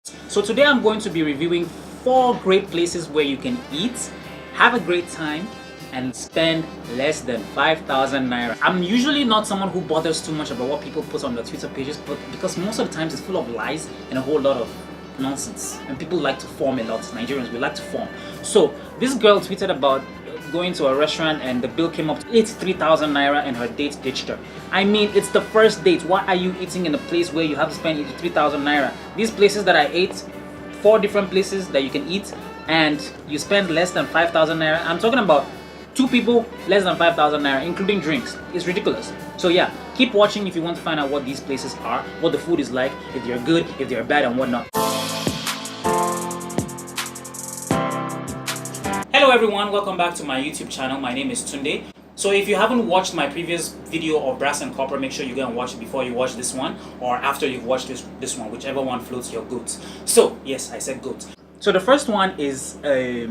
So today I'm going to be reviewing 4 great places where you can eat, have a great time, and spend less than 5,000 naira. I'm usually not someone who bothers too much about what people put on their Twitter pages, but because most of the times it's full of lies and a whole lot of nonsense, and people like to form a lot. Nigerians, we like to form. So this girl tweeted about going to a restaurant and the bill came up to 83,000 naira and her date ditched her. I mean, it's the first date. Why are you eating in a place where you have to spend 83,000 naira? These places that I ate, 4 different places that you can eat, and you spend less than 5,000 naira. I'm talking about 2 people, less than 5,000 naira, including drinks. It's ridiculous. So yeah, keep watching if you want to find out what these places are, what the food is like, if they're good, if they're bad, and whatnot. Hello everyone, welcome back to my YouTube channel. My name is Tunde. So if you haven't watched my previous video of Brass and Copper, make sure you go and watch it before you watch this one, or after you've watched this one, whichever one floats your goats. So yes, I said goats. So the first one is a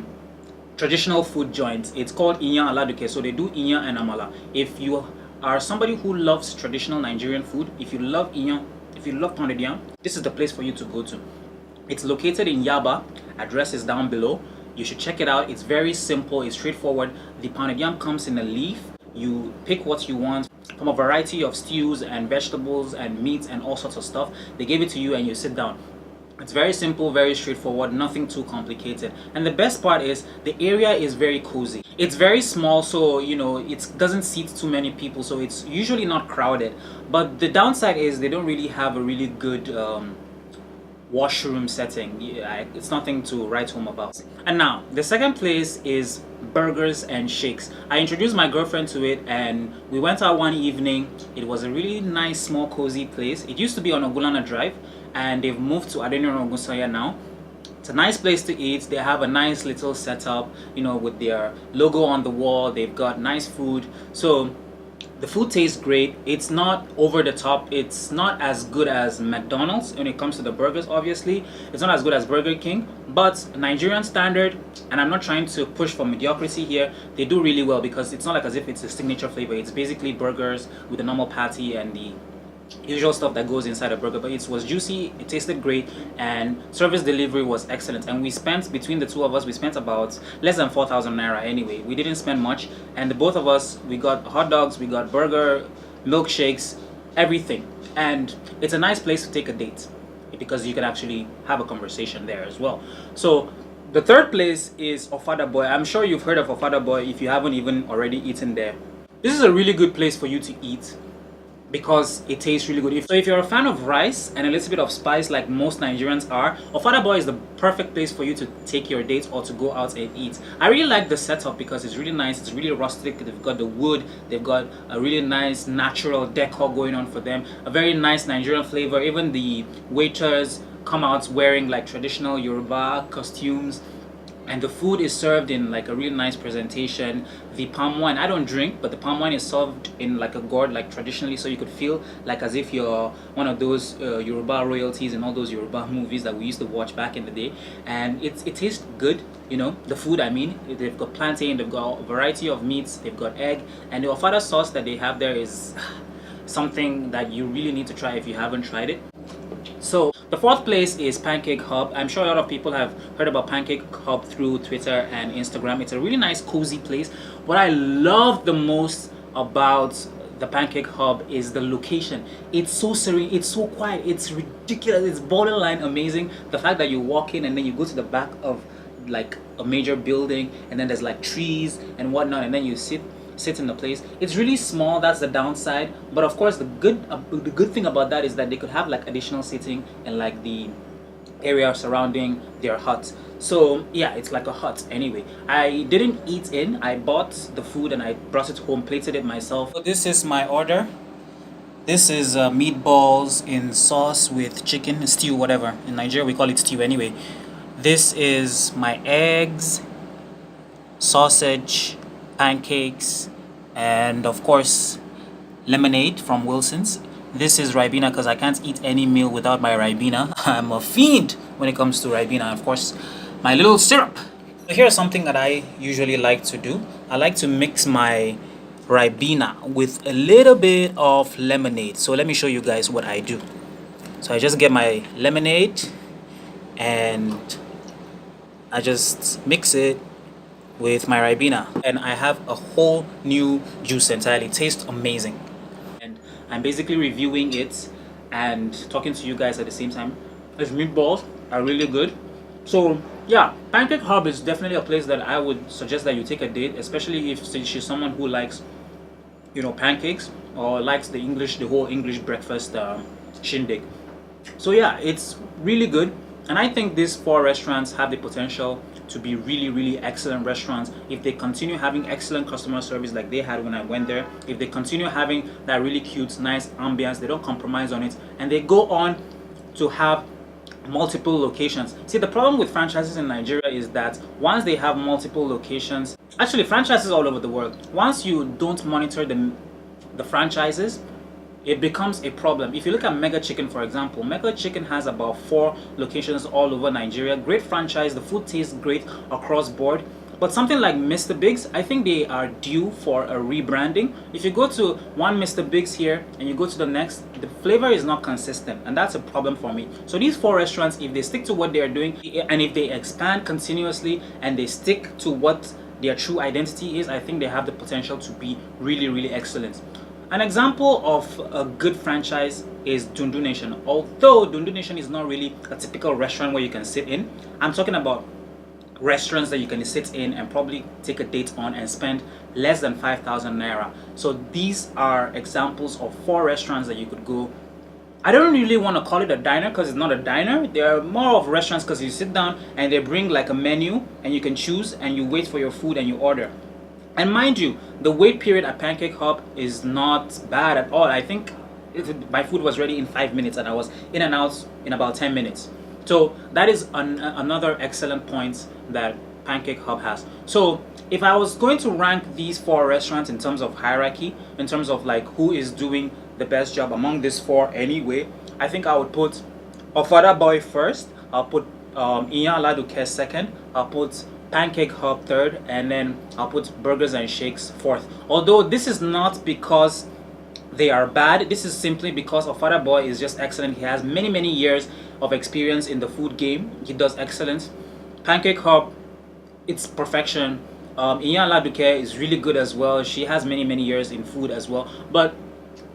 traditional food joint. It's called IYAN ALADUKE. So they do IYAN and Amala. If you are somebody who loves traditional Nigerian food, if you love IYAN, if you love pounded yam, this is the place for you to go to. It's located in Yaba. Address is down below. You should check it out. It's very simple, it's straightforward. The pounded yam comes in a leaf. You pick what you want from a variety of stews and vegetables and meats and all sorts of stuff. They give it to you and you sit down. It's very simple, very straightforward, nothing too complicated. And the best part is the area is very cozy. It's very small, so you know, it doesn't seat too many people, so it's usually not crowded. But the downside is they don't really have a really good washroom setting. Yeah, it's nothing to write home about. And now the second place is Burgers and Shakes. I introduced my girlfriend to it and we went out one evening. It was a really nice, small, cozy place. It used to be on Ogulana Drive and they've moved to Adeniran Ogunsanya now. It's a nice place to eat. They have a nice little setup, you know, with their logo on the wall. They've got nice food. So the food tastes great. It's not over the top. It's not as good as McDonald's when it comes to the burgers, obviously. It's not as good as Burger King, but Nigerian standard, and I'm not trying to push for mediocrity here, they do really well because it's not like as if it's a signature flavor. It's basically burgers with a normal patty and the usual stuff that goes inside a burger, but it was juicy, it tasted great, and service delivery was excellent. And we spent, between the two of us, we spent about less than 4,000 naira anyway. We didn't spend much, and the both of us, we got hot dogs, we got burger, milkshakes, everything. And it's a nice place to take a date because you can actually have a conversation there as well. So the third place is Ofada Boy. I'm sure you've heard of Ofada Boy if you haven't even already eaten there. This is a really good place for you to eat because it tastes really good. So if you're a fan of rice and a little bit of spice like most Nigerians are, Ofada Boy is the perfect place for you to take your date or to go out and eat. I really like the setup because it's really nice, it's really rustic. They've got the wood, they've got a really nice natural decor going on for them, a very nice Nigerian flavor. Even the waiters come out wearing like traditional Yoruba costumes. And the food is served in like a really nice presentation. The palm wine, I don't drink, but the palm wine is served in like a gourd, like traditionally, so you could feel like as if you're one of those Yoruba royalties in all those Yoruba movies that we used to watch back in the day. And it tastes good, you know, the food, I mean. They've got plantain, they've got a variety of meats, they've got egg, and the Ofada sauce that they have there is something that you really need to try if you haven't tried it. So the fourth place is Pancake Hub. I'm sure a lot of people have heard about Pancake Hub through Twitter and Instagram. It's a really nice, cozy place. What I love the most about the Pancake Hub is the location. It's so serene, it's so quiet, it's ridiculous, it's borderline amazing. The fact that you walk in and then you go to the back of like a major building and then there's like trees and whatnot, and then you sit in the place. It's really small, that's the downside, but of course the good thing about that is that they could have like additional seating in like the area surrounding their hut. So yeah, it's like a hut anyway. I didn't eat in, I bought the food and I brought it home, plated it myself. So this is my order. This is meatballs in sauce with chicken, stew, whatever. In Nigeria we call it stew anyway. This is my eggs, sausage, pancakes, and of course lemonade from Wilson's. This is Ribena because I can't eat any meal without my Ribena. I'm a fiend when it comes to Ribena, and of course my little syrup. So here's something that I usually like to do. I like to mix my Ribena with a little bit of lemonade. So let me show you guys what I do. So I just get my lemonade, and I just mix it with my Ribena, and I have a whole new juice entirely. It tastes amazing. And I'm basically reviewing it and talking to you guys at the same time. Its meatballs are really good. So yeah, Pancake Hub is definitely a place that I would suggest that you take a date, especially if she's someone who likes, you know, pancakes or likes the whole English breakfast shindig. So yeah, it's really good, and I think these four restaurants have the potential to be really excellent restaurants if they continue having excellent customer service like they had when I went there. If they continue having that really cute, nice ambience, they don't compromise on it, and they go on to have multiple locations. See, the problem with franchises in Nigeria is that once they have multiple locations, actually franchises all over the world, once you don't monitor the franchises, it becomes a problem. If you look at Mega Chicken, for example, Mega Chicken has about 4 locations all over Nigeria. Great franchise, the food tastes great across board. But something like Mr. Biggs, I think they are due for a rebranding. If you go to one Mr. Biggs here and you go to the next, the flavor is not consistent, and that's a problem for me. So these 4 restaurants, if they stick to what they are doing, and if they expand continuously and they stick to what their true identity is, I think they have the potential to be really excellent. An example of a good franchise is Dundu Nation. Although Dundu Nation is not really a typical restaurant where you can sit in, I'm talking about restaurants that you can sit in and probably take a date on and spend less than 5,000 naira. So these are examples of 4 restaurants that you could go. I don't really want to call it a diner because it's not a diner. They're more of restaurants because you sit down and they bring like a menu and you can choose and you wait for your food and you order. And mind you, the wait period at Pancake Hub is not bad at all. I think my food was ready in 5 minutes and I was in and out in about 10 minutes. So that is another excellent point that Pancake Hub has. So if I was going to rank these 4 restaurants in terms of hierarchy, in terms of like who is doing the best job among these 4 anyway, I think I would put Ofada Boy first, I'll put IYAN ALADUKE second, I'll put Pancake Hub third, and then I'll put Burgers and Shakes fourth. Although this is not because they are bad, this is simply because Ofada Boy is just excellent. He has many years of experience in the food game. He does excellent. Pancake Hub, it's perfection. IYAN ALADUKE is really good as well. She has many years in food as well. But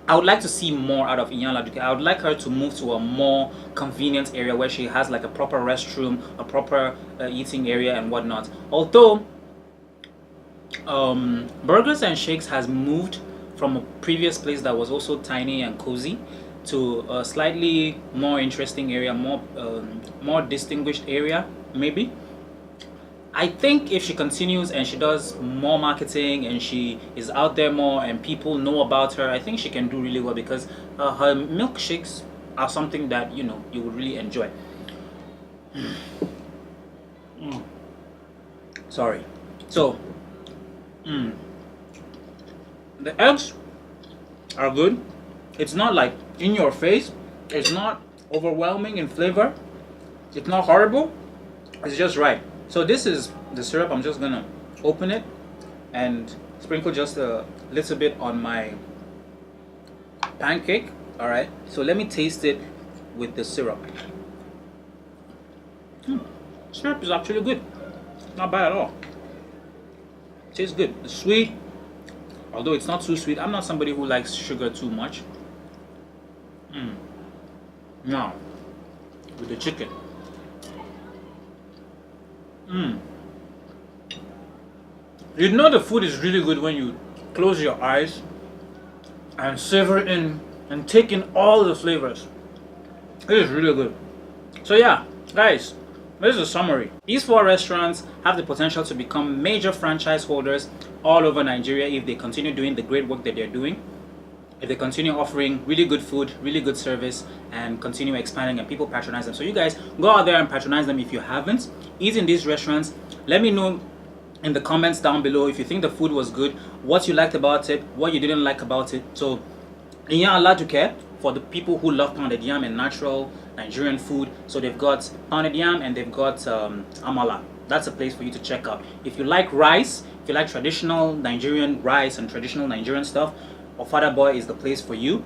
I would like to see more out of IYAN ALADUKE. I would like her to move to a more convenient area where she has like a proper restroom, a proper eating area and whatnot. Although Burgers and Shakes has moved from a previous place that was also tiny and cozy to a slightly more interesting area, more distinguished area maybe. I think if she continues and she does more marketing and she is out there more and people know about her, I think she can do really well because her milkshakes are something that, you know, you would really enjoy. Sorry. So the eggs are good. It's not like in your face. It's not overwhelming in flavor. It's not horrible. It's just right. So this is the syrup. I'm just gonna open it and sprinkle just a little bit on my pancake. Alright, so let me taste it with the syrup. Syrup is actually good. Not bad at all. Tastes good. It's sweet, although it's not too sweet. I'm not somebody who likes sugar too much. Now, with the chicken. You know the food is really good when you close your eyes and savor it in and take in all the flavors. It is really good. So yeah, guys, this is a summary. These 4 restaurants have the potential to become major franchise holders all over Nigeria if they continue doing the great work that they're doing. If they continue offering really good food, really good service, and continue expanding and people patronize them. So you guys, go out there and patronize them if you haven't. Eat in these restaurants. Let me know in the comments down below if you think the food was good, what you liked about it, what you didn't like about it. So IYAN ALADUKE, for the people who love pounded yam and natural Nigerian food. So they've got pounded yam and they've got amala. That's a place for you to check out. If you like rice, if you like traditional Nigerian rice and traditional Nigerian stuff, Ofada Boy is the place for you.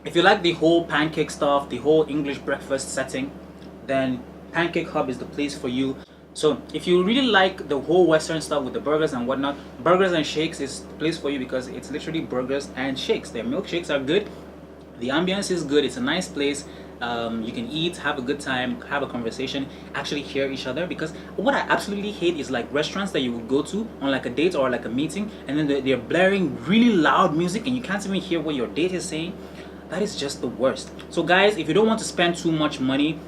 If you like the whole pancake stuff, the whole English breakfast setting, then Pancake Hub is the place for you. So if you really like the whole Western stuff with the burgers and whatnot, Burgers and Shakes is the place for you because it's literally burgers and shakes. Their milkshakes are good. The ambience is good. It's a nice place. You can eat, have a good time, have a conversation, actually hear each other. Because what I absolutely hate is like restaurants that you would go to on like a date or like a meeting, and then they're blaring really loud music and you can't even hear what your date is saying. That is just the worst. So guys, if you don't want to spend too much money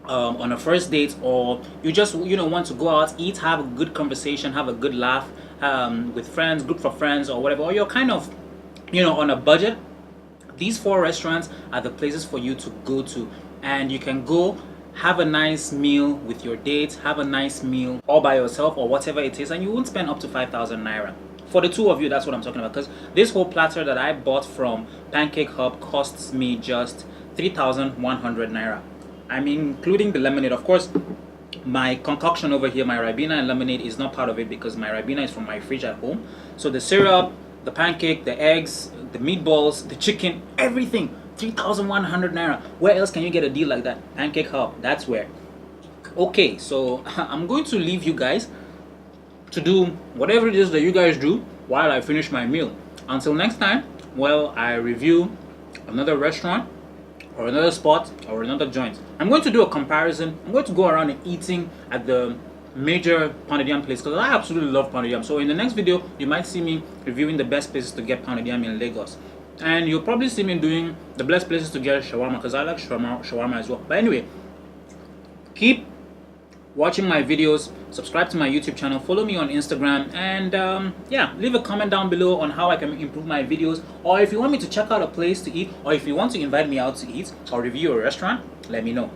on a first date, or you just want to go out, eat, have a good conversation, have a good laugh with friends, group of friends or whatever, or you're kind of on a budget, these 4 restaurants are the places for you to go to. And you can go have a nice meal with your date, have a nice meal all by yourself or whatever it is, and you won't spend up to 5,000 naira. For the 2 of you, that's what I'm talking about, because this whole platter that I bought from Pancake Hub costs me just 3,100 naira. I mean, including the lemonade. Of course, my concoction over here, my Ribena and lemonade, is not part of it because my Ribena is from my fridge at home. So the syrup, the pancake, the eggs, the meatballs, the chicken, everything, 3,100 naira. Where else can you get a deal like that? Pancake Hub, that's where. Okay, so I'm going to leave you guys to do whatever it is that you guys do while I finish my meal. Until next time, well, I review another restaurant or another spot or another joint. I'm going to do a comparison. I'm going to go around and eating at the major pounded yam place because I absolutely love pounded yam. So in the next video, you might see me reviewing the best places to get pounded yam in Lagos. And you'll probably see me doing the best places to get shawarma because I like shawarma as well. But anyway, keep watching my videos, subscribe to my YouTube channel, follow me on Instagram, and yeah, leave a comment down below on how I can improve my videos, or if you want me to check out a place to eat, or if you want to invite me out to eat or review a restaurant, let me know.